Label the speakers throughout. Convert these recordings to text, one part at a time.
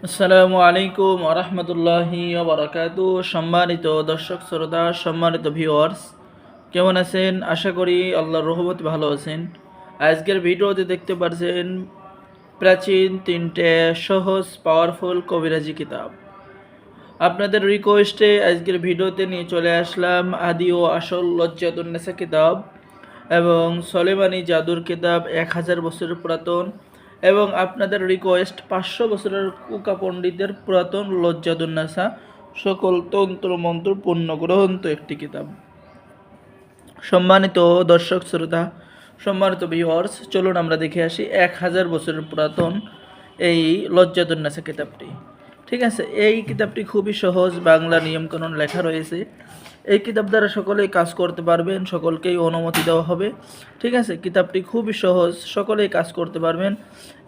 Speaker 1: আসসালামু আলাইকুম আরহামতুল্লাহি বারাকাতু। সম্মানিত দর্শক শ্রোতা, সম্মানিত ভিউয়ার্স, কেমন আছেন? আশা করি আল্লাহর রহমতে ভালো আছেন। আজকের ভিডিওতে দেখতে পাচ্ছেন প্রাচীন তিনটে সহজ পাওয়ারফুল কবিরাজি কিতাব। আপনাদের রিকোয়েস্টে আজকের ভিডিওতে নিয়ে চলে আসলাম আদি ও আসল লজ্জাতুন্নেসা কিতাব এবং সলেমানি জাদুর কিতাব 1000 বছরের পুরাতন, এবং আপনাদের রিকোয়েস্ট 500 বছরের কুকা পণ্ডিতের পুরাতন লজ্জাতুন্নেসা সকল তন্ত্র মন্ত্র পূর্ণ গ্রন্থ একটি কিতাব। সম্মানিত দর্শক শ্রোতা, সম্মানিত ভিউয়ার্স, চলুন আমরা দেখে আসি 1000 বছরের পুরাতন এই লজ্জাতুন্নেসা কিতাবটি। ঠিক আছে, এই কিতাবটি খুবই সহজ, বাংলা নিয়মকানুন লেখা রয়েছে। এই কিতাব দ্বারা সকলেই কাজ করতে পারবেন, সকলকেই অনুমতি দেওয়া হবে। ঠিক আছে, কিতাবটি খুবই সহজ, সকলেই কাজ করতে পারবেন।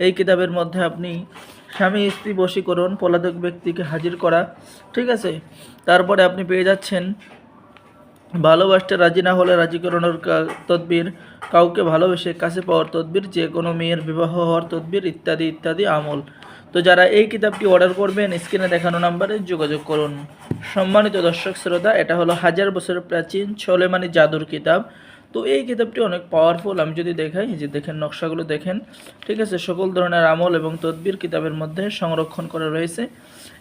Speaker 1: এই কিতাবের মধ্যে আপনি স্বামী স্ত্রী বশীকরণ, পলাতক ব্যক্তিকে হাজির করা, ঠিক আছে, তারপরে আপনি পেয়ে যাচ্ছেন ভালোবাসতে রাজি না হলে রাজি করানোর তদবির, কাউকে ভালোবেসে কাছে পাওয়ার তদবির, যে কোনো মেয়ের বিবাহ হওয়ার তদবির, ইত্যাদি ইত্যাদি আমল। তো যারা এই কিতাবটি অর্ডার করবেন স্ক্রিনে দেখানো নাম্বারে যোগাযোগ করুন। সম্মানিত দর্শক শ্রোতা, এটা হলো 1000 বছরের প্রাচীন সলেমানি জাদুর কিতাব। তো এই কিতাবটি অনেক পাওয়ারফুল। আমি যদি দেখাই, যে দেখেন নকশাগুলো দেখেন, ঠিক আছে, সকল ধরনের আমল এবং তদবির কিতাবের মধ্যে সংরক্ষণ করা রয়েছে।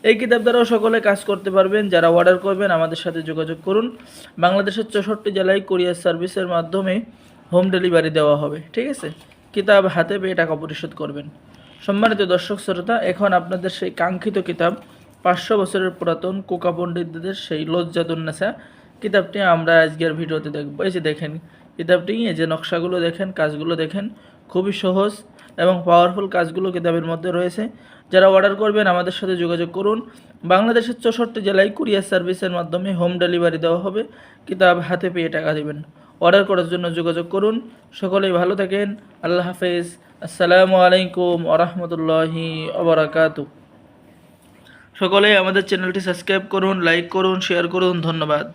Speaker 1: এই কিতাব দ্বারাও সকলে কাজ করতে পারবেন। যারা অর্ডার করবেন আমাদের সাথে যোগাযোগ করুন। বাংলাদেশের 64 জেলায় কুরিয়ার সার্ভিসের মাধ্যমে হোম ডেলিভারি দেওয়া হবে। ঠিক আছে, কিতাব হাতে পেয়ে টাকা পরিশোধ করবেন। সম্মানিত দর্শক শ্রোতা, এখন আপনাদের সেই কাঙ্ক্ষিত কিতাব 500 বছরের পুরাতন কোকা পণ্ডিতদের সেই লজ্জাতুন্নেসা কিতাবটি আমরা আজকের ভিডিওতে দেখব। এই যে দেখেন কিতাবটি, এই যে নকশাগুলো দেখেন, কাজগুলো দেখেন, খুবই সহজ এবং পাওয়ারফুল কাজগুলো কিতাবের মধ্যে রয়েছে। যারা অর্ডার করবেন আমাদের সাথে যোগাযোগ করুন। বাংলাদেশের 64 জেলায় কুরিয়ার সার্ভিসের মাধ্যমে হোম ডেলিভারি দেওয়া হবে। কিতাব হাতে পেয়ে টাকা দেবেন। অর্ডার করার জন্য যোগাযোগ করুন। সকলেই ভালো থাকেন। আল্লাহ হাফেজ। আসসালামু আলাইকুম ওরহমতুল্লাহি ওবরাকাতু। সকলেই আমাদের চ্যানেলটি সাবস্ক্রাইব করুন, লাইক করুন, শেয়ার করুন। ধন্যবাদ।